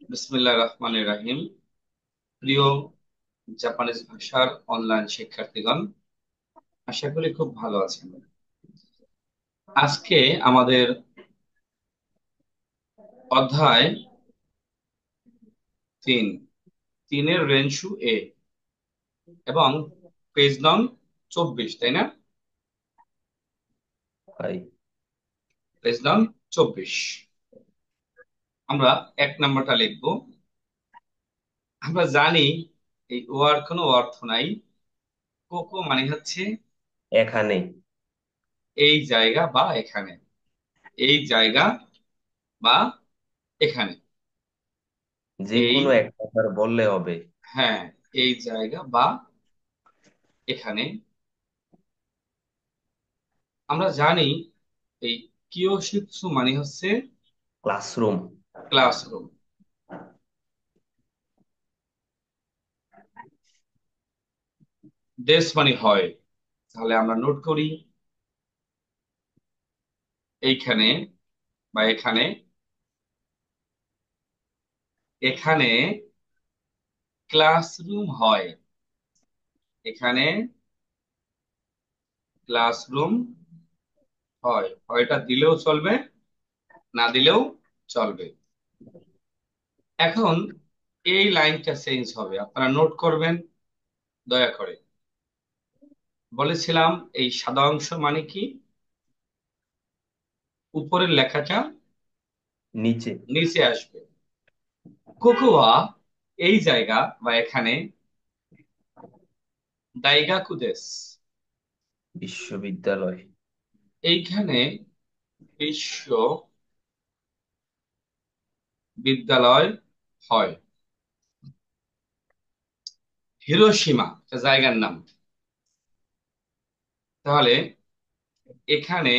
বিসমিল্লাহির রহমানির রহিম। প্রিয় জাপানিজ ভাষার অনলাইন শিক্ষার্থীগণ, আশা করি খুব ভালো আছেন। আজকে আমাদের অধ্যায় 3, 3-এর রেনশু এ এবং পেজ নং 24, তাই না? হাই। পেজ নং 24। আমরা 1 নম্বরটা লিখব। আমরা জানি এই ওয়ার কোনো অর্থ নাই। কোকো মানে হচ্ছে এখানে এই জায়গা বা এখানে, এই জায়গা বা এখানে, যে এই, কোনো একটা বার বললে হবে। হ্যাঁ, এই জায়গা বা এখানে। আমরা জানি এই কিয়োশিৎসু মানে হচ্ছে ক্লাসরুম। ক্লাসরুম। দেশ মানে হয়। তাহলে আমরা নোট করি এইখানে বা এখানে, এখানে ক্লাসরুম হয়। এখানে ক্লাসরুম হয়। হয়টা দিলেও চলবে, না দিলেও চলবে। এখন এই লাইনটা চেঞ্জ হবে, আপনারা নোট করবেন দয়া করে। বলেছিলাম এই সাদা অংশ মানে কি, উপরের লেখাটা নিচে। নিচে আসবে। কোকোয়া এই জায়গা বা এখানে, দাইগাকুদেস বিশ্ববিদ্যালয়। এইখানে বিশ্ববিদ্যালয় হয়। হিরোশিমা একটা জায়গার নাম। তাহলে এখানে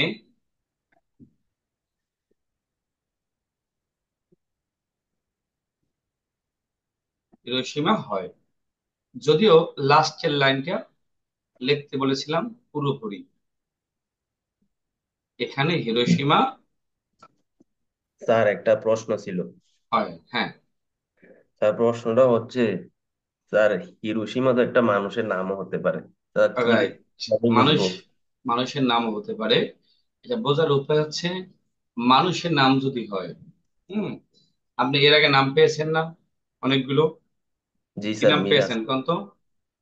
হিরোশিমা হয়। যদিও লাস্টের লাইনটা লিখতে বলেছিলাম পুরোপুরি। এখানে হিরোশিমা স্যার, একটা প্রশ্ন ছিল। হয়, হ্যাঁ। স্যার, প্রশ্নটা হচ্ছে, স্যার, হিরোশিমা তো একটা মানুষের নামও হতে পারে। স্যার, কি রাইট। ভাবে মানুষ, বুঝবো? মানুষের নামও হতে পারে। এটা বোঝার উপায় হচ্ছে মানুষের নাম যদি হয়। হুম, আপনি এর আগে নাম পেয়েছেন না অনেকগুলো? জি কি স্যার, নাম মিরাজ। পেয়েছেন কোন তো?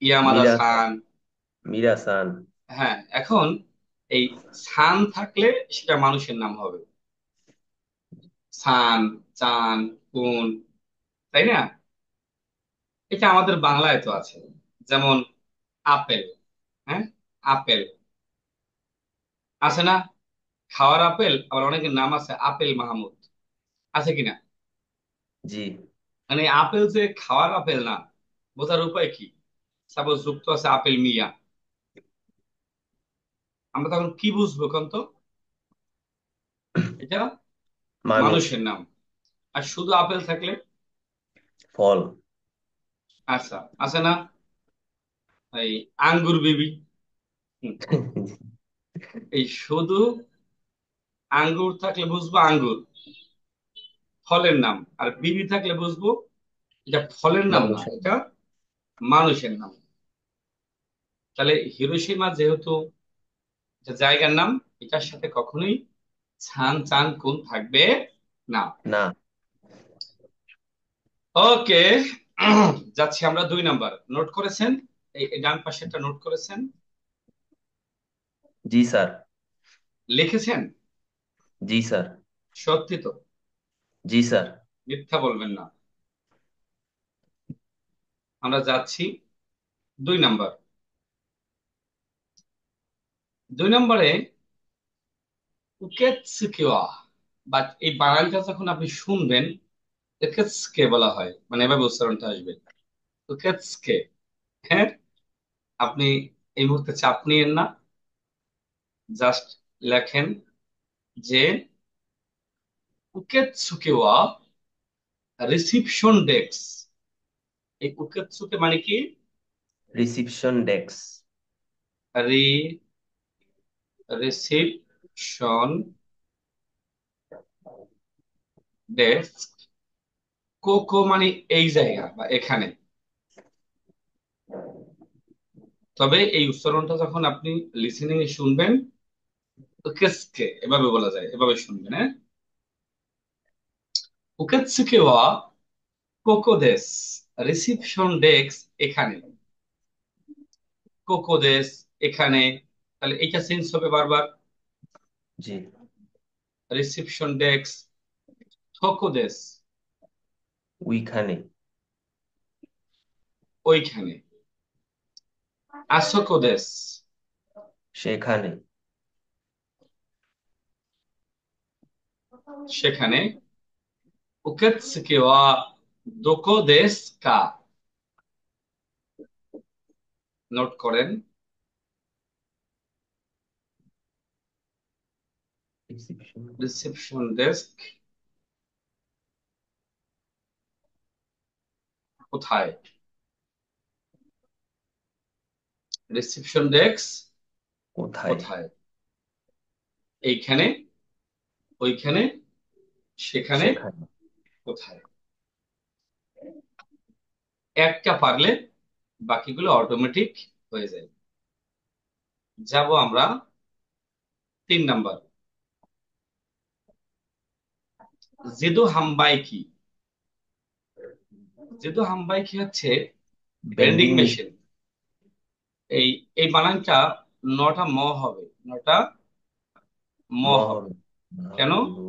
ইয়ামাদা মিরাজ, সান। মিরাসান। হ্যাঁ, এখন এই সান থাকলে সেটা মানুষের নাম হবে। সান, চান, কুন, তাই না? এটা আমাদের বাংলায় তো আছে। যেমন আপেল, হ্যাঁ, আপেল আছে না? খাওয়ার আপেল, আবার অনেকের নাম আছে আপেল মাহমুদ, আছে কিনা? জি। মানে আপেল যে খাওয়ার আপেল না, বোঝার উপায় কি? সাপোজ যুক্ত আছে আপেল মিয়া, আমরা তখন কি বুঝবো কোন তো? এটা মানুষ। মানুষের নাম। আর শুধু আপেল থাকলে? ফল। আচ্ছা, আছে না এই আঙ্গুর বিবি? হুম, এই শুধু আঙ্গুর থাকলে বুঝবো আঙ্গুর, ফলের নাম। আর বিবি থাকলে বুঝবো এটা ফলের নাম না, মানুষের। এটা মানুষের নাম। তাহলে হিরোশিমা যেহেতু এটা জায়গার নাম, এটার সাথে কখনোই ছান চান কোন থাকবে না। না। ওকে, যাচ্ছি আমরা 2 নাম্বার। নোট করেছেন? এই ডান পাশেরটা নোট করেছেন? জি স্যার। লিখেছেন? জি স্যার। সত্যি তো? জি স্যার। মিথ্যা বলবেন না। আমরা যাচ্ছি 2 নাম্বার। 2 নম্বরে উকেতসুকিওয়া, বাট এই বানানটা যখন আপনি শুনবেন, উকেতসুকে বলা হয়, মানে এভাবে উচ্চারণটা আসবে, উকেতসুকে। হ্যাঁ, আপনি এই মুহূর্তে চাপ নিয়েন না, জাস্ট লেখেন যে উকেতসুকিওয়া রিসিপশন ডেস্ক। এই উকেতসুকে মানে কি? Reception desk. রি রিসিপশন ডেস্ক। কোকো মানে এই জায়গা বা এখানে। তবে এই উচ্চারণটা যখন আপনি লিসেনিং এ শুনবেন, উকেৎসুকে এভাবে বলা যায়, এভাবে শুনবেন, হ্যাঁ। উকেৎসুকে ওয়া কোকো দেস, রিসিপশন ডেস্ক এখানে, কোকো দেস এখানে। তাহলে এটা চেঞ্জ হবে বারবার। জি। রিসিপশন ডেস্ক থোকো দেস, ওইখানে। ওইখানে। আসোকো দেস, সেখানে। সেখানে। উকেৎসুকে ওয়া দোকো দেস কা, নোট করেন। রিসিপশন। রিসেপশন ডেস্ক কোথায়? রিসেপশন ডেস্ক কোথায়? কোথায়? এইখানে, ওইখানে, সেখানে, সেখানে। কোথায়। একটা পারলে বাকিগুলো অটোমেটিক হয়ে যায়। যাব আমরা 3 নাম্বার। জেদু হাম্বাই কি? জেদু হাম্বাই কি হচ্ছে ভেন্ডিং বেন্ডিং মেশিন। মেশিন। এই এই বানানটা নটা ম হবে, নটা ম ম হবে। হবে। কেন? বন্ধু।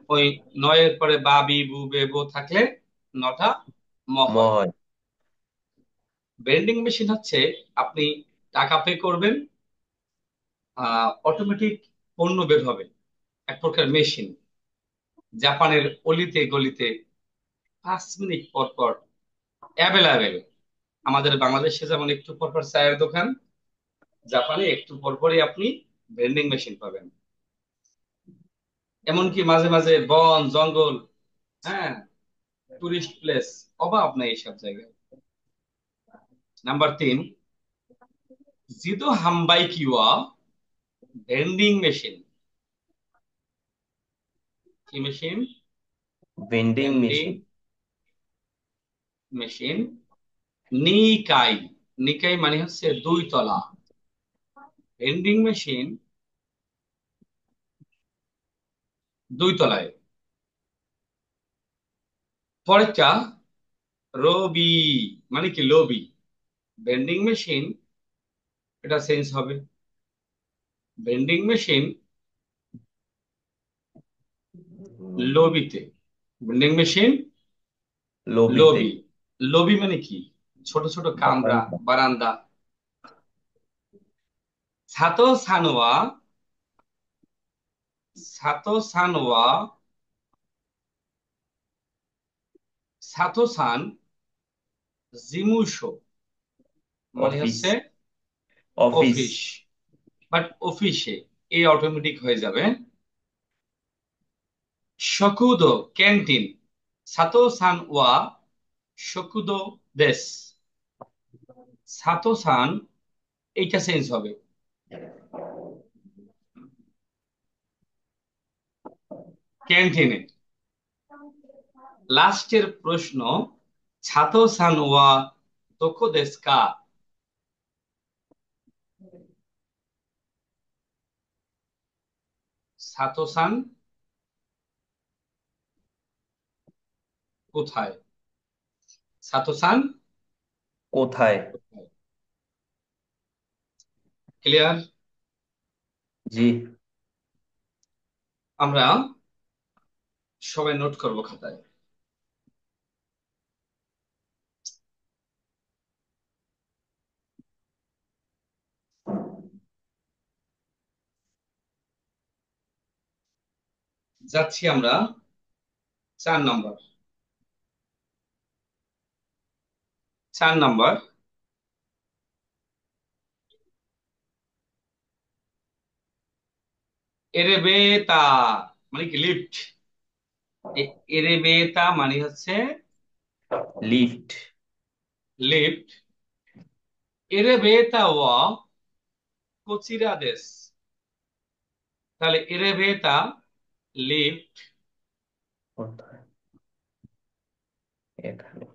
ওই নয়ের পরে বা বি বু বে বো থাকলে নটা ম ম হয়। হয়। ভেন্ডিং মেশিন হচ্ছে আপনি টাকা পে করবেন, অটোমেটিক পণ্য বের হবে, এক প্রকার মেশিন। জাপানের অলিতে গলিতে 5 মিনিট পর পর অ্যাভেলেবেল। আমাদের বাংলাদেশে যেমন একটু পর পর চায়ের দোকান, জাপানে একটু পর পরই আপনি ভেন্ডিং মেশিন পাবেন। এমনকি মাঝে মাঝে বন জঙ্গল, হ্যাঁ, টুরিস্ট প্লেস, অভাব নেই এইসব জায়গায়। নাম্বার 3, জিদো হাম্বাই কিওয়া ভেন্ডিং মেশিন। কি machine? Vending vending machine. Machine. নিকাই, নিকাই মানে হচ্ছে 2 তলা। ভেন্ডিং মেশিন 2 তলায়। পরেরটা রবি, মানে কি লবি। ভেন্ডিং মেশিন, এটা চেঞ্জ হবে। ভেন্ডিং মেশিন লবিতে। ভেন্ডিং মেশিন লবিতে। লবি। লবি মানে কি? ছোট ছোট কামরা, বারান্দা। বারান্দা। সাতো সানোয়া, সাতো সানোয়া, সাতো সান জিমুশো মানে অফিস। হচ্ছে অফিস। অফিস। বাট অফিসে এই অটোমেটিক হয়ে যাবে। শকুদো ক্যান্টিন, সাতো সান ওয়া শকুদো দেশ। সাতো সান এইটা চেঞ্জ হবে ক্যান্টিনে। লাস্টের প্রশ্ন, ছাতো সান ওয়া তোকো দেশু কা? ছাতো সান কোথায়? ছাতো সান কোথায়? কোথায়? ক্লিয়ার? জি। আমরা সবাই নোট করব খাতায়। যাচ্ছি আমরা 4 নাম্বার। 4 নাম্বার, এরেবেতা মানে কি লিফট। এরেবেতা মানে হচ্ছে লিফট। লিফট। এরেবেতা ওয়া কোচিরা দেশ। তাহলে এরেবেতা লিফট, কোথায়? এখানে।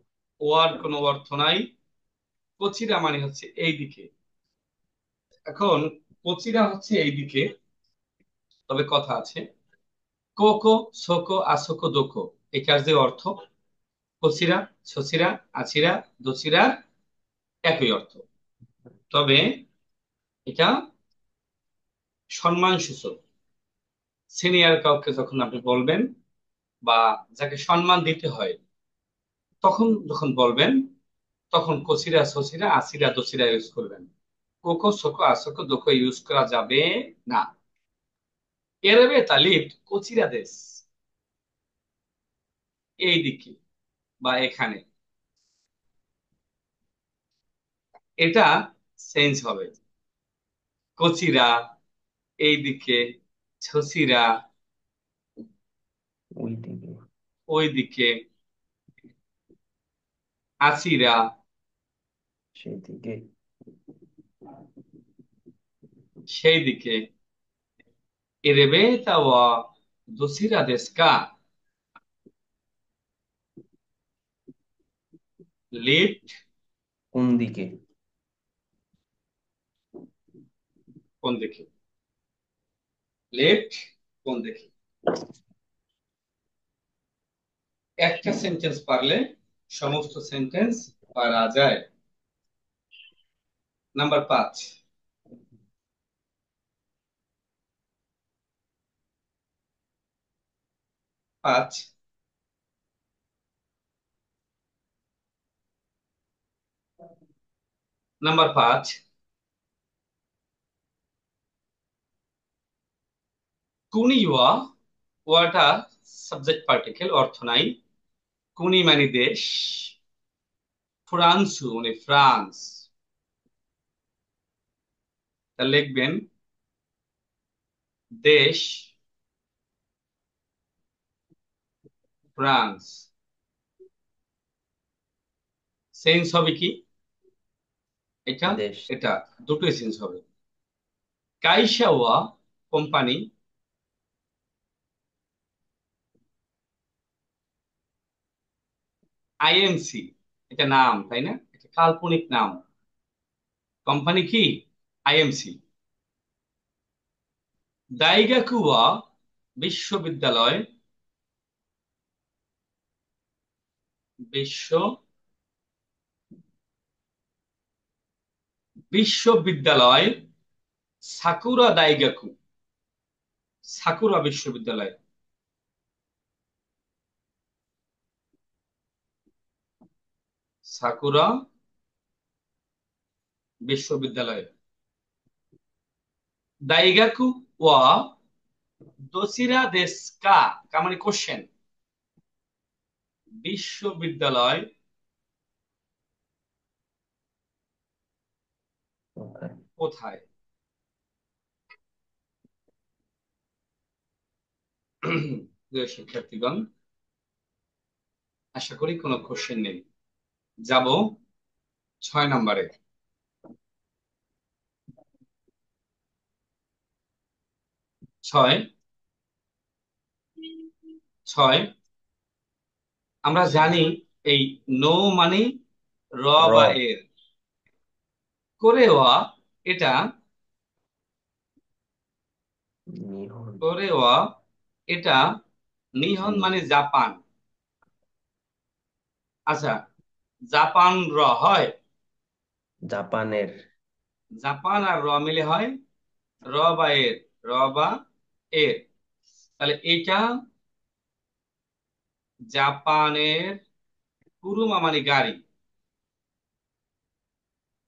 ওয়ার কোনো অর্থ নাই। কচিরা মানে হচ্ছে এই দিকে। এখন কচিরা হচ্ছে এই দিকে, তবে কথা আছে, কোকো সোকো আসোকো দোকো, এটার যে অর্থ কচিরা, ছচিরা, আছিরা, দচিরা একই অর্থ। তবে এটা সম্মান সূচক। সিনিয়র কাউকে যখন আপনি বলবেন বা যাকে সম্মান দিতে হয়, তখন যখন বলবেন, তখন কচিরা ছচিরা আছিরা দচিরা ইউজ করবেন। কোকো সোকো আসোকো দোকো ইউজ করা যাবে না। এরবে তালিব কচিরা দেশ, এই দিকে বা এখানে, এটা চেঞ্জ হবে। কচিরা এই দিকে, ছচিরা ওইদিকে। ওই দিকে, আচিরা সেদিকে। সেই দিকে। এরেবেতা ওয়া দোসিরা দেশকা, লেফট কোন দিকে? কোন দিকে, লেফট কোন দিকে। একটা সেন্টেন্স পারলে সমস্ত সেন্টেন্স পারা যায়। নাম্বার 5। 5, নাম্বার 5, কুনিওয়া, ওয়াটা সাবজেক্ট পার্টিকেল, অর্থ নাই। কুনি মানে দেশ, ফ্রান্সু মানে ফ্রান্স। তা লিখবেন দেশ ফ্রান্স। চেঞ্জ হবে কি, এটা দেশ। এটা দুটোই চেঞ্জ হবে। কাইশাওয়া কোম্পানি, আইএমসি এটা নাম, তাই না, এটা কাল্পনিক নাম। কোম্পানি কি, আইএমসি। দাইগাকুয়া বিশ্ববিদ্যালয়, বিশ্ব বিশ্ববিদ্যালয়। সাকুরা দাইগাকু, সাকুরা বিশ্ববিদ্যালয়। সাকুরা বিশ্ববিদ্যালয়। দাইগাকু ওয়া দোসিরা দেশকা, কা মানে কোশ্চেন, বিশ্ববিদ্যালয় কোথায়? কোথায়। প্রিয় শিক্ষার্থীগণ, আশা করি কোনো কোশ্চেন নেই। যাব 6 নম্বরে। 6, 6 আমরা জানি এই নো মানে র র। বা এর, কোরেওয়া এটা, নিহন। কোরেওয়া এটা, নিহন নি। মানে জাপান। আচ্ছা, জাপান র হয়, জাপানের। জাপান আর র মিলে হয় র বা এর, র বা এর। তাহলে এটা জাপানের, কুরুমা মানে গাড়ি,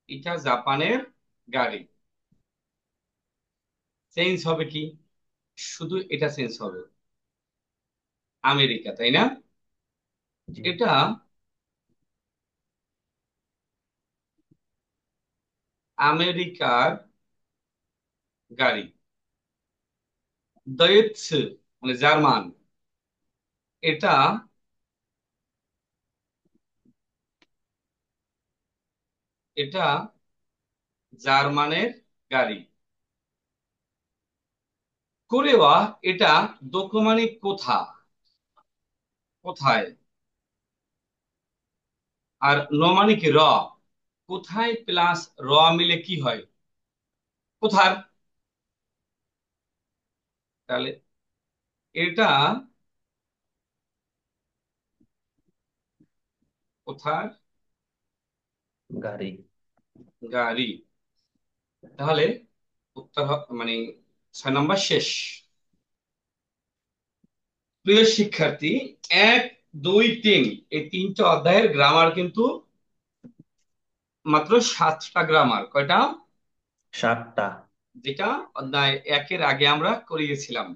এটা জাপানের গাড়ি। চেঞ্জ হবে কি, শুধু এটা চেঞ্জ হবে, আমেরিকা, তাই না। জি। এটা আমেরিকার গাড়ি। দয়েৎস মানে জার্মান, এটা এটা জার্মানের গাড়ি। কোরেওয়া এটা দোকো মানে কোথা, কোথায়। আর ন মানে কি র, কোথায় প্লাস র মিলে কি হয়, কোথার। তাহলে এটা কোথার গাড়ি। গাড়ি। তাহলে উত্তর মানে 6 নম্বর শেষ। প্রিয় শিক্ষার্থী, 1, 2, 3 এই তিনটা অধ্যায়ের গ্রামার কিন্তু মাত্র 7টা গ্রামার। কয়টা? 7টা। যেটা অধ্যায় 1-এর আগে আমরা করিয়েছিলাম।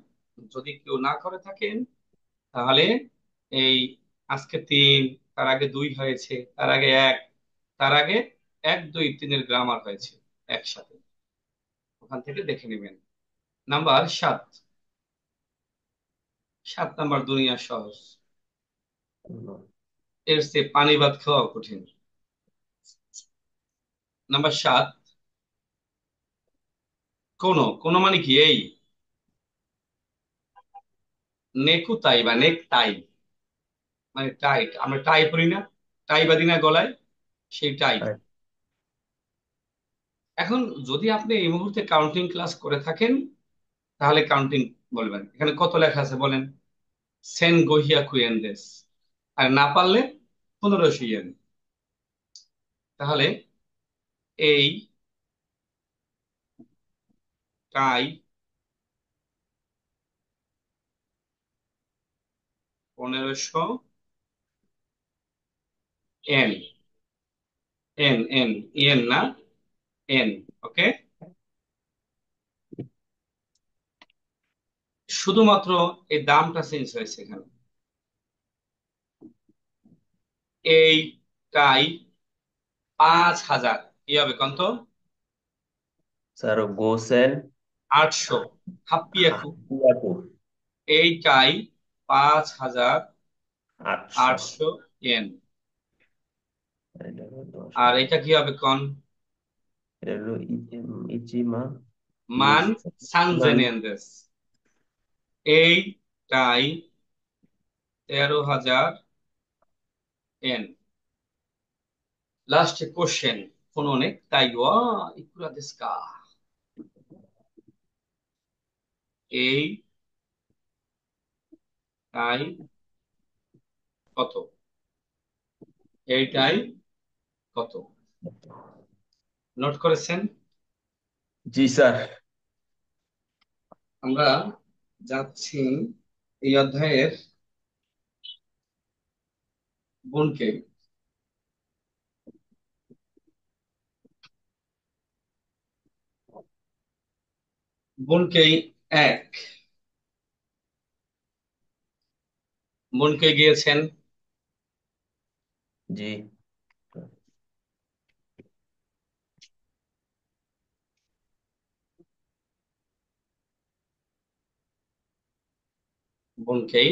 যদি কেউ না করে থাকেন তাহলে এই আজকে 3, তার আগে 2 হয়েছে, তার আগে 1, তার আগে 1, 2, 3-এর গ্রামার হয়েছে একসাথে, ওখান থেকে দেখে নেবেন। নাম্বার 7, 7 নাম্বার দুনিয়া সহজ, এর চেয়ে পানি ভাত খাওয়া কঠিন। নাম্বার 7, কোন কোন মানে কি এই নেকুতাই বা নেক টাই, মানে টাইট, আমরা টাই পরি না, টাই বাঁধি না গলায়, সেই টাই। আর এখন যদি আপনি এই মুহূর্তে কাউন্টিং ক্লাস করে থাকেন তাহলে কাউন্টিং বলবেন। এখানে কত লেখা আছে বলেন? সেন গহিয়া কুয়েন্দেস। আর না পারলে 1500 ইয়েন। তাহলে এই টাই 1500 এন, এন এন, ইয়েন না, এন। ওকে, শুধুমাত্র এই দামটা চেঞ্জ হয়েছে এখানে। এই টাই 5000 কি হবে কন্ত? Sir Goshen 800 হাপ্পিয়াকু। হাতিয়াকু এইটাই 5000 800। 800 ইয়েন। এটা হলো আর 10,000। এটা কি হবে কন? এটা হলো ইচিমা মান মিস মান সানজেনিয়ানদেস। এইটাই 13,000 ইয়েন। লাস্ট কোশ্চেন, কোন অনেক তাই ওয়া ইকুরা দেস্কা, এই টাই কত? এইটাই কত? নোট করেছেন? জি স্যার। আমরা যাচ্ছি এই অধ্যায়ের গুণকে, গুণকেই এক, গুণকে গিয়েছেন জি গুণকেই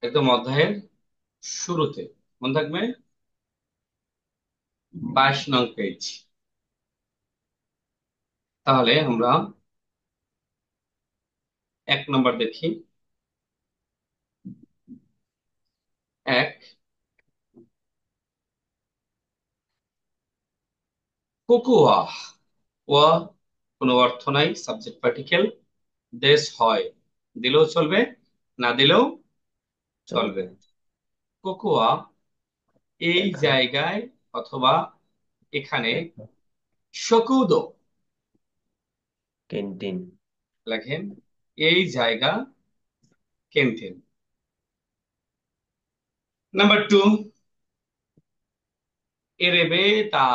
একদম অধ্যায়ের শুরুতে, মনে থাকবে 22 নং পেজ। তাহলে আমরা 1 নম্বর দেখি। 1, কোকোয়া। ওয়া কোনো অর্থ নাই, সাবজেক্ট পার্টিকেল। দেশ হয়, দিলেও চলবে, না দিলেও চলবে। চলবে। কোকোয়া এই এখানে জায়গায় অথবা এখানে একটা শকুদো ক্যান্টিন। লেখেন, এই জায়গা ক্যান্টিন। নাম্বার 2, এরেবেতা।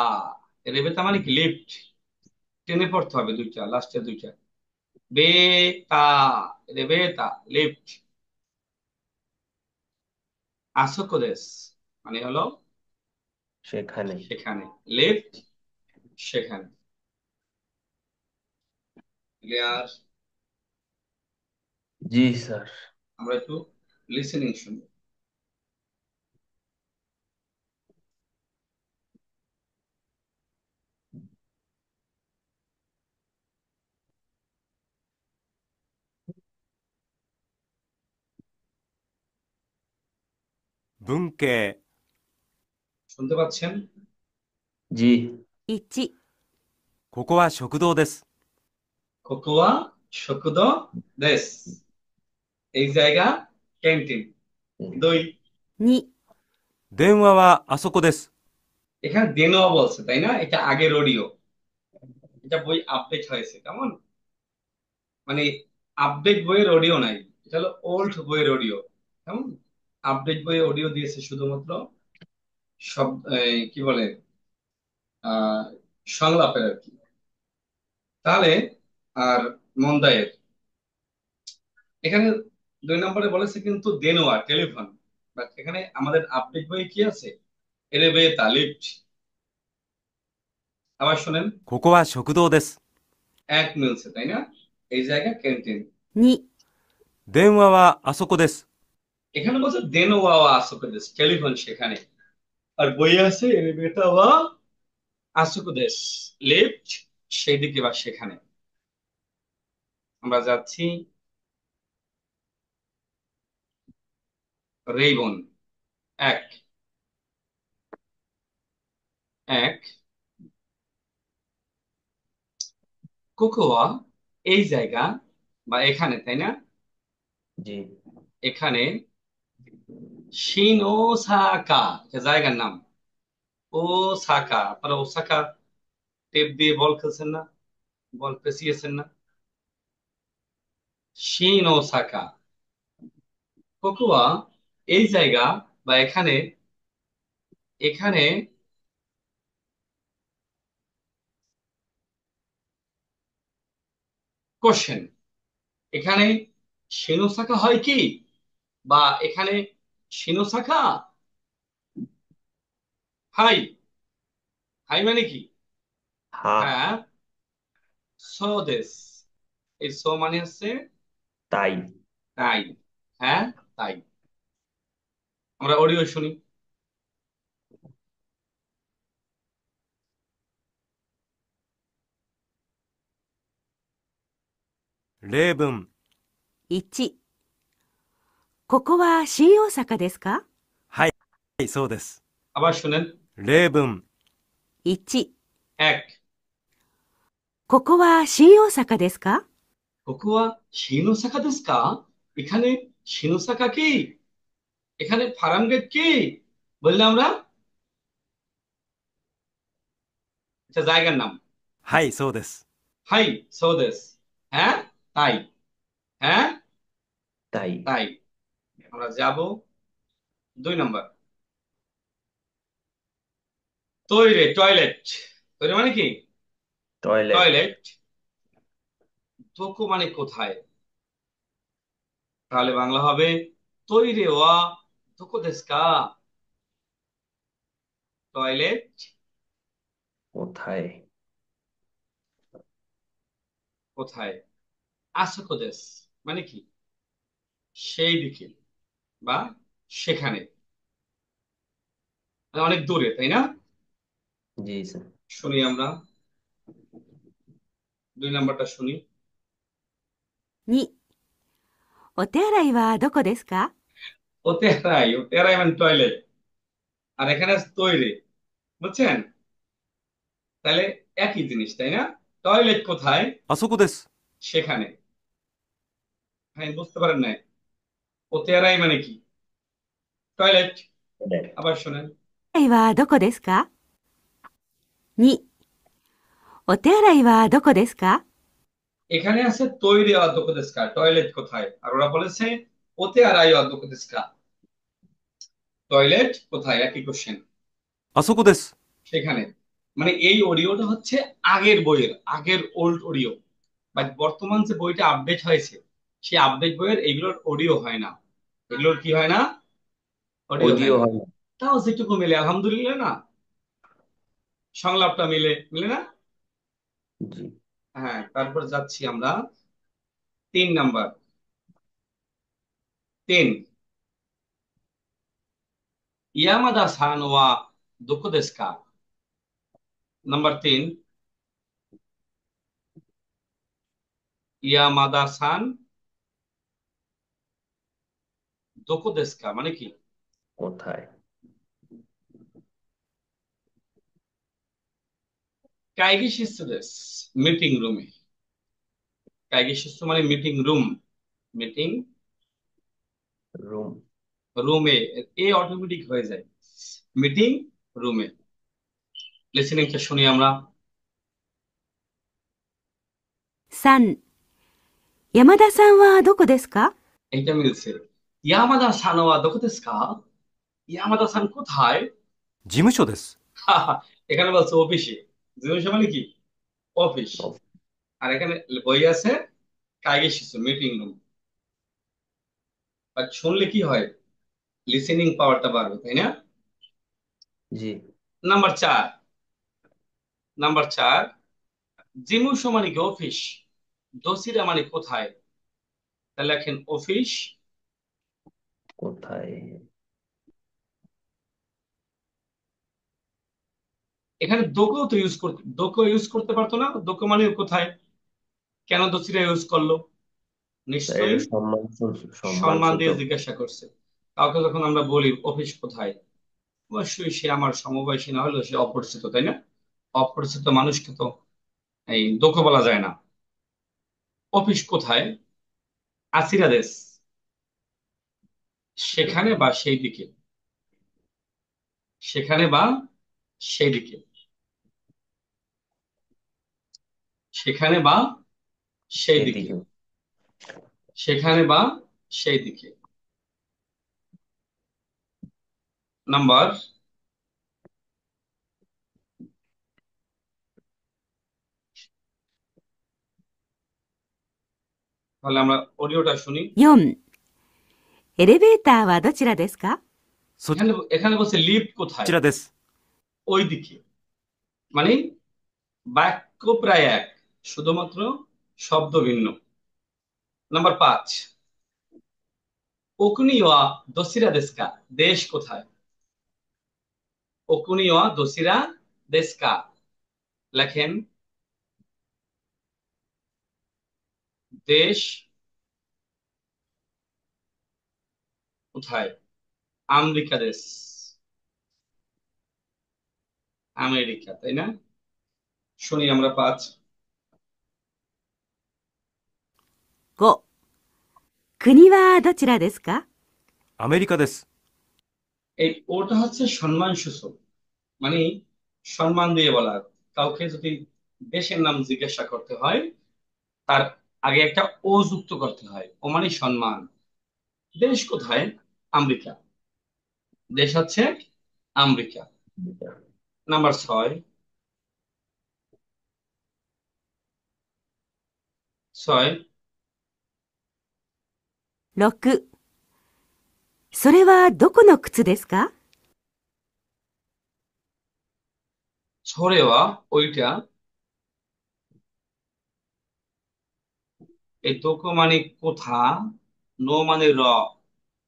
এরেবেতা মানে কি লিফট, টেনে পড়তে হবে দুইটা, লাস্টের দুইটা। বেতা, রেবেতা লিফট। আসোকোদেস মানে হলো সেখানে। সেখানে, লিফট সেখানে। ক্লিয়ার? জি স্যার। আমরা একটু লিসেনিং শুনবো। 文系。শুনতে পাচ্ছেন? জি। 1、ここは食堂です。কোকোয়া শকুদ দেশ, এই জায়গা ক্যান্টিন। 2, 2、電話はあそこです。এখানে দেনোয়া বলছে তাই না, এটা আগের অডিও, এটা বই আপডেট হয়েছে কেমন, মানে আপডেট বইয়ের অডিও নাই, এটা হলো ওল্ড বইয়ের অডিও কেমন। আপডেট বইয়ে অডিও দিয়েছে শুধুমাত্র সব কি বলে আহ সংলাপের আর কি। তাহলে আর মন্দায়ের এখানে 2 নম্বরে বলেছে কিন্তু দেনোয়া টেলিফোন, বাট এখানে আমাদের আপডেট বইয়ে কি আছে, এলেভেটর লিফট। আবার শোনেন, ここは食堂です。এক মিলছে তাই না, এই জায়গা ক্যান্টিন। 2、電話はあそこです。এখানে বলছে দেনোয়া আসোকুদেস টেলিফোন সেখানে, আর বইয়ে আছে এলিভেটর ওয়া আসোকুদেস লিফট সেদিকে বা সেখানে। আমরা যাচ্ছি রেইবন। এক, এক, কোকোয়া এই জায়গা বা এখানে তাই না, জি। এখানে শিনোসাকা, এটা জায়গার নাম। ওসাকা, আপনারা ওসাকা টেপ দিয়ে বল খেলছেন না, বল পেঁচিয়েছেন না। শিনোসাকা, কোকোয়া এই জায়গা বা এখানে, এখানে কোশ্চেন, এখানে শিনোসাকা হয় কি, বা এখানে শিনোসাকা হাই, হাই মানে কি, হ্যাঁ। হ্যাঁ, সোদেস, এই সো মানে হচ্ছে তাই। তাই, হ্যাঁ তাই। আমরা অডিও শুনি। 例文。1、ここは新大阪ですか？はい、そうです。আবার শুনেন।例文。1、এক, ここは新大阪ですか？কোকোয়া শিনোসাকা দেস কা, এখানে শিনোসাকা কি, এখানে ফারামগেট কি বললে আমরা, এটা জায়গার নাম। はい、そうです。হাই সোদেস, হ্যাঁ তাই, হ্যাঁ তাই। তাই। আমরা যাব 2 নম্বর, তৈরে টয়লেট, তৈরি মানে কি, টয়লেট। টয়লেট। দোকো মানে কোথায়, তাহলে বাংলা হবে তৈরে ওয়া দোকো দেস কা, টয়লেট কোথায়? কোথায়, আসোকো দেস মানে কি সেই দিকে বা সেখানে, মানে অনেক দূরে তাই না। জি স্যার। শুনি আমরা 2 নম্বরটা শুনি। 2、お手洗いはどこですか？ ওতেরাই, ওতেরাই মানে টয়লেট, আর এখানে আছে তৈরি, বুঝছেন, তাহলে একই জিনিস তাই না, টয়লেট কোথায়, あそこです。সেখানে। হ্যাঁ বুঝতে পারেন না, ওতেরাই মানে কি, টয়লেট। টয়লেট। আবার শোনেন।お手洗いはどこですか？ 2、お手洗いはどこですか？ এখানে আছে তৈরি অধ্যক্ষদেশকা, টয়লেট কোথায়, আর ওরা বলেছে ওতে আড়াই অধ্যক্ষদেশকা, টয়লেট কোথায়, একই কোশ্চেন, あそこです。সেখানে। মানে এই অডিওটা হচ্ছে আগের বইয়ের, আগের ওল্ড অডিও, বাট বর্তমান যে বইটা আপডেট হয়েছে সেই আপডেট বইয়ের এগুলোর অডিও হয় না, এগুলোর কি হয় না, অডিও হয় অডিও না। হয় না। তাও যেটুকু মিলে আলহামদুলিল্লাহ না, সংলাপটা মিলে মিলে না। জি। হ্যাঁ, তারপর যাচ্ছি আমরা 3 নাম্বার, 3, 山田さんはどこですか? নাম্বার 3, ইয়ামাদা সান দোকো দেস্কা মানে কি, কোথায়? কাইগিশিসুদেস, মিটিং রুমে। কাইগিশিসু মানে মিটিং রুম, মিটিং রুম। রুমে, এ অটোমেটিক হয়ে যায়, মিটিং রুমে। লিসেনিংটা শুনি আমরা। 3、山田さんはどこですか？ এইটা মিলছে। ইয়ামাদা সানোয়া দোকোতেস্কা, ইয়ামাদা সান কোথায়? 事務所です。এখানে বলছে অফিসে। জিনিস মানে কি? অফিস। আর এখানে বই আছে কাইগিশিসু, মিটিং রুম। আর শুনলে কি হয়? লিসেনিং পাওয়ারটা বাড়বে, তাই না? জি। নাম্বার 4, নাম্বার 4, জিমুশো মানে কি অফিস, দোসিরা মানে কোথায়। তাহলে লেখেন অফিস। কোথায়? এখানে দোকো তো ইউজ করতে, দোকো ইউজ করতে পারতো না? দোকো মানে কোথায়, কেন দোসিরা ইউজ করলো? স্যার নিশ্চয়ই এটা সম্মান, সম্মান সম্মান দিয়ে সূচক। জিজ্ঞাসা করছে। কাউকে যখন আমরা বলি অফিস কোথায়, অবশ্যই সে আমার সমবয়সী না হলেও সে অপরিচিত, তাই না? অপরিচিত মানুষকে তো এই দোকো বলা যায় না। অফিস কোথায়? আসিরা দেশ, সেখানে বা সেই দিকে, সেখানে বা সেই দিকে, সেখানে বা সেই দিকে, সেদিকে। সেখানে বা সেই দিকে। নাম্বার, তাহলে আমরা অডিওটা শুনি। 4、エレベーターはどちらですか？そএখানে এখানে বলছে লিফট কোথায়, ちらです。ওই দিকে। মানে বাক্য প্রায় এক, শুধুমাত্র শব্দ ভিন্ন। নাম্বার 5, ওকুনি ওয়া দোসিরা দেশকা, দেশ কোথায়। ওকুনি ওয়া দোসিরা দেশকা, লেখেন দেশ কোথায়। আমেরিকা দেশ, আমেরিকা, তাই না? শুনি আমরা 5। 5、国はどちらですか？アメリカです。এই ওটা হচ্ছে সম্মান সূচক, মানে সম্মান দিয়ে বলা। কাউকে যদি দেশের নাম জিজ্ঞাসা করতে হয়, তার আগে একটা ও যুক্ত করতে হয়, ও মানে সম্মান। দেশ কোথায়? আমেরিকা, দেশ হচ্ছে আমেরিকা। নাম্বার 6, 6, 6、それはどこの靴ですか？ ছোড়েওয়া ওইটা, এই তোকো মানে কোথা, নো মানে র,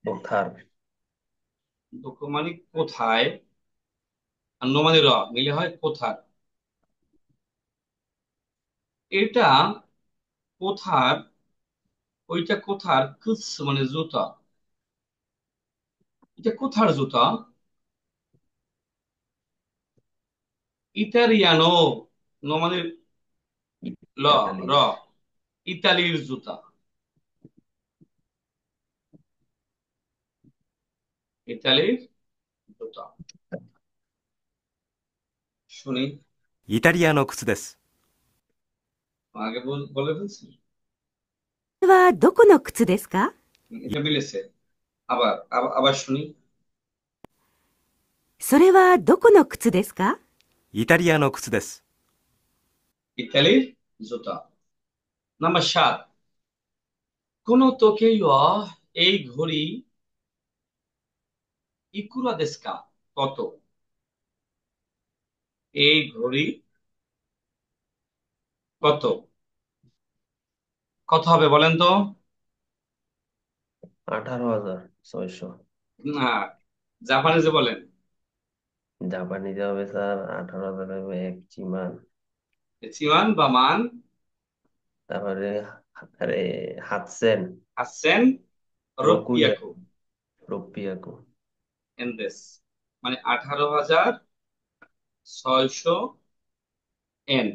কোথার? তোকো মানে কোথায়, আর নো মানে র মিলে হয় কোথার। এটা কোথার, ওইটা কোথার, কুস মানে জুতা, এটা কোথার জুতা। ইতালিয়ানো, নো মানে ল, ইতালি। র, ইতালির জুতা, ইতালির জুতা। শুনি। イタリアの靴です。আগে বলে ফেলছি। それはどこの靴ですか？ এটা মিলেছে। আবার শুনি। それはどこの靴ですか？イタリアの靴です。ইতালির জুতা। নাম্বার 7, কোন তোকেইয়া, এই ঘড়ি, ইকুরা দেস্কা, কত। এই ঘড়ি কত, কত হবে বলেন তো? 18,600। না, জাপানিজে বলেন। জাপানিতে হবে স্যার 18,000 হবে এক চিমান। চিমান বা মান, তারপরে আরে হাতসেন। আসছেন, রকুইয়া। রোপিয়াকু। রুপিয়াকু। এন দেশ মানে 18,600 এন।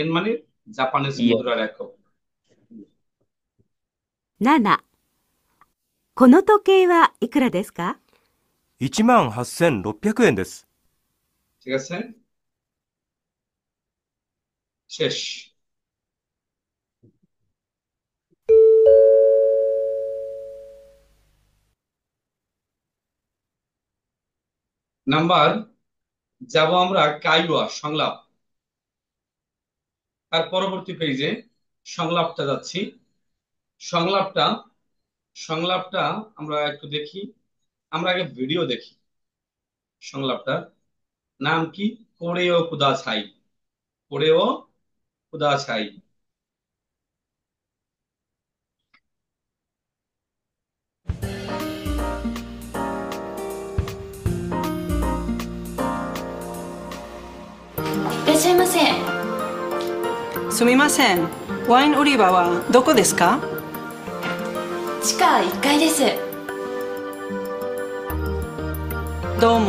এন মানে জাপানিজ ইয়েন। মুদ্রার একক। 7、この時計はいくらですか？ 18,600円です。 ঠিক আছে, শেষ। নাম্বার যাব আমরা কাইওয়া সংলাপ। তার পরবর্তী পেজে সংলাপটা যাচ্ছি। সংলাপটা সংলাপটা আমরা একটু দেখি। আমরা আগে ভিডিও দেখি। সংলাপটার নাম কি? কোরেও কুদাসাই। কোরেও কুদাসাই। いらっしゃいませ。すみません。ワイン売り場はどこですか？地下1階です。どうも。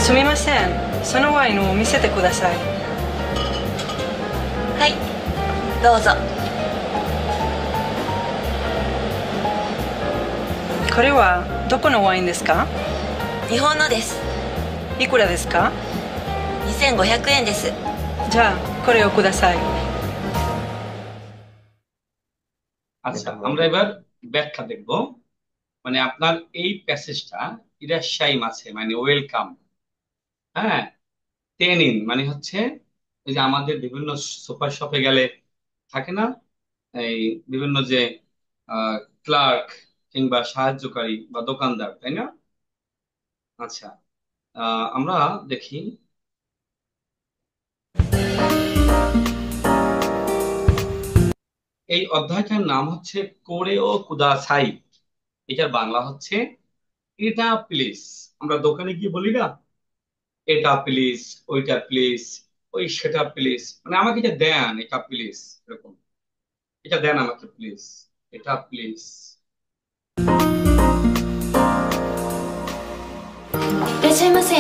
すみません。そのワインを見せてください。はい、どうぞ。これはどこのワインですか？日本のです。いくらですか2500円です。じゃあこれをください。 আচ্ছা, আমরা এবার ব্যাখ্যা দেখব। মানে আপনার এই প্যাসেজটা ইরাশাই মাছে মানে ওয়েলকাম, হ্যাঁ, টেনিন মানে হচ্ছে এই যে আমাদের বিভিন্ন সুপার শপে গেলে থাকে না এই বিভিন্ন যে ক্লার্ক কিংবা সাহায্যকারী বা দোকানদার, তাই না? আচ্ছা, আমরা দেখি। এই অধ্যায়টার নাম হচ্ছে কোরেও কুদাসাই। এটার বাংলা হচ্ছে এটা প্লিজ। আমরা দোকানে গিয়ে বলি না এটা প্লিজ, ওইটা প্লিজ, ওই সেটা প্লিজ, মানে আমাকে এটা দেন, এটা প্লিজ, এরকম। এটা দেন আমাকে প্লিজ, এটা প্লিজ। いらっしゃいませ。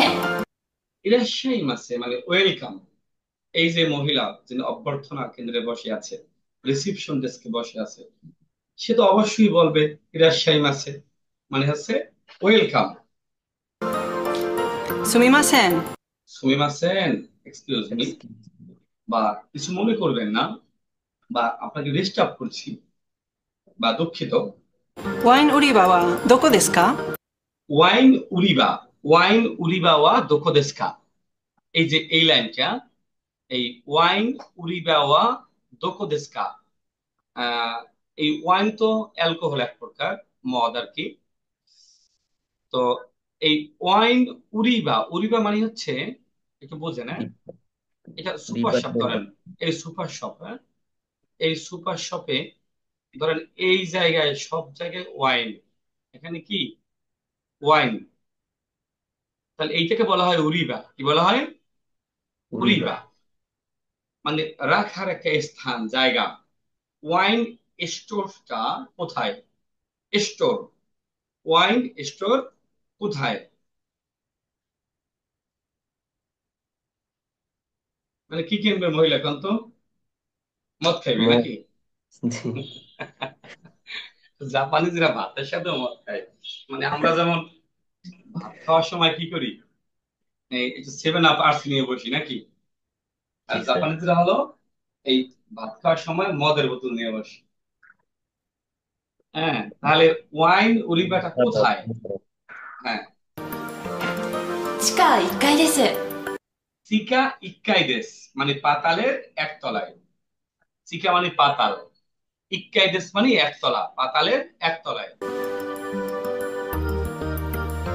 ইরাশাই মাসে মানে ওয়েলকাম। এই যে মহিলা যিনি অভ্যর্থনা কেন্দ্রে বসে আছে, রিসিপশন ডেস্কে বসে আছে, সে তো অবশ্যই বলবে ইরাশাই মাসে মানে হচ্ছে ওয়েলকাম। すみません。 সুমিমাসেন, এক্সকিউজ মি, বা কিছু মনে করবেন না, বা আপনাকে ডিস্টার্ব করছি, বা দুঃখিত। ワイン売り場はどこですか？ ওয়াইন উরিবা, ওয়াইন উরিবা ওয়া দোকো দেশু কা? এই যে এই লাইনটা, এই ওয়াইন উরিবা ওয়া দোকো দেশু কা, এই ওয়াইন তো অ্যালকোহল এক প্রকার, মদ আর কি। তো এই ওয়াইন উরিবা, উরিবা মানে হচ্ছে একটু বোঝেন, হ্যাঁ, এটা সুপার শপ ডিপার্টমেন্ট। ধরেন, এই সুপার শপ, হ্যাঁ, এই সুপার শপে ধরেন এই জায়গায় সব জায়গায় ওয়াইন, এখানে কি ওয়াইন, তাহলে এইটাকে বলা হয় উরিবা। কি বলা হয়? উরিবা। উরিবা মানে রাখার একটা স্থান, জায়গা। ওয়াইন স্টোরটা কোথায়? স্টোর, ওয়াইন স্টোর কোথায়? মানে কি কিনবে মহিলা এখন তো? মদ খাইবে মদ। নাকি? জি। জাপানিজরা ভাতের সাথেও মদ খায়। মানে আমরা যেমন ভাত খাওয়ার সময় কি করি, এই একটু 7 আপ আর্টস নিয়ে বসি নাকি, আর জি স্যার। জাপানিজরা হলো এই ভাত খাওয়ার সময় মদের বোতল নিয়ে বসে। হ্যাঁ, তাহলে ওয়াইন উরিবাটা কোথায়? হ্যাঁ, 地下1階です。 চিকা ইক্কাইদেস মানে পাতালের একতলায়। চিকা মানে পাতাল, ইক্কাইদেস মানে একতলা, পাতালের একতলায়।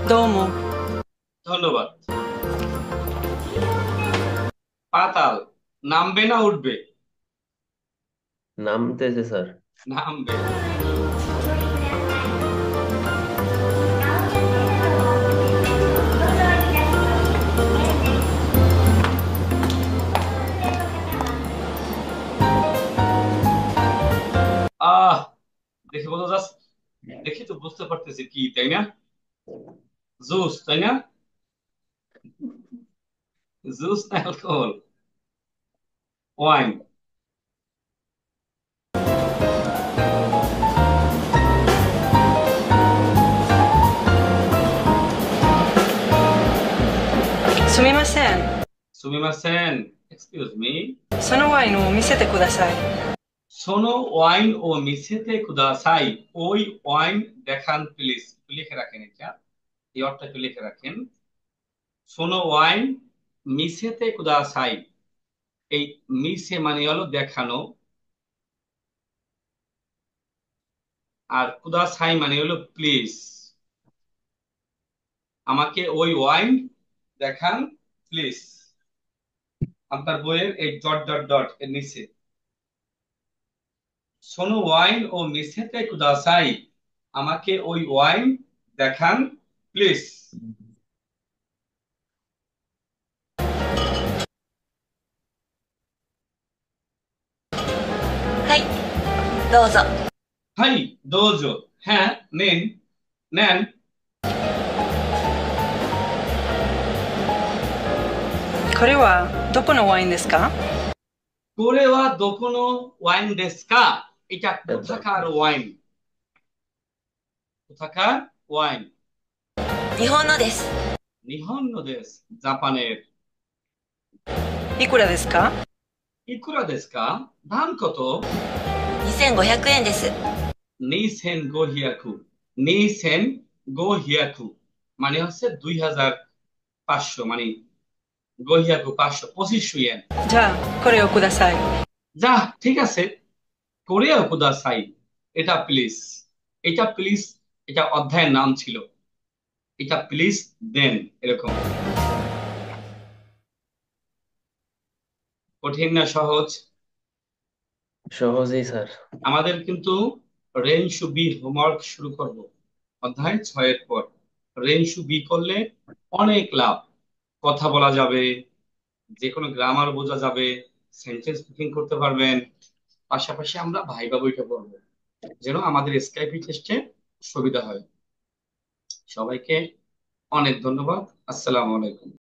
どうも。 ধন্যবাদ। পাতাল। নামবে না উঠবে? নামতেছে স্যার। নামবে। আহ দেখে বোঝা যাচ্ছে, দেখি তো বুঝতে পারতেছি কি, তাই না? জুস, তাই না? জুস না অ্যালকোহল? ওয়াইন। Sumimasen. すみません。Excuse me。そのワインを見せてください。শোনো ওয়াইন ও মিছেতে কুদাসাই। ওই ওয়াইন দেখান প্লিজ। লিখে রাখেন এটা, এই অর্থটা একটু লিখে রাখেন। শোনো ওয়াইন মিছেতে কুদাসাই। এই মিছে মানে হলো দেখানো, আর কুদাসাই মানে হলো প্লিজ। আমাকে ওই ওয়াইন দেখান প্লিজ। আপনার বইয়ের এই ডট ডট ডট এর নিচে শোনো ওয়াইন ও মিছেতে কুদাসাই, আমাকে ওই ওয়াইন দেখান প্লিজ। はい、どうぞ。হাই দোজো। হ্যাঁ নিন, নেন। これはどこのワインですか？ কোরেওয়া দোকোনো ওয়াইন দেস্কা। এটা স্যার, কোথাকার ওয়াইন? কোথাকার ওয়াইন? 日本のです。 নিহন্ন দেশ, জাপানের। いくらですか？ ইকুরা দেস্কা, দাম কত? 2500円です。 নিসেন গোহিয়াকু। নিসেন গোহিয়াকু মানে হচ্ছে 2500, মানে গোহিয়াকু 500, 2500 ইয়েন। じゃあ、これをください。 যা ঠিক আছে, কোরিয়া কুদাসাই, এটা প্লিজ। এটা প্লিজ, এটা অধ্যায়ের নাম ছিল। এটা প্লিজ দেন, এরকম। কঠিন না সহজ? সহজেই স্যার। আমাদের কিন্তু রেঞ্জু বি হোমওয়ার্ক শুরু করব অধ্যায় 6-এর পর। রেঞ্জু বি করলে অনেক লাভ। কথা বলা যাবে, যে কোনো গ্রামার বোঝা যাবে, সেন্টেন্স মেকিং করতে পারবেন। পাশাপাশি আমরা ভাইবা বইটা পড়বো, যেন আমাদের স্কাইপি টেস্টে সুবিধা হয়। সবাইকে অনেক ধন্যবাদ। আসসালামু আলাইকুম।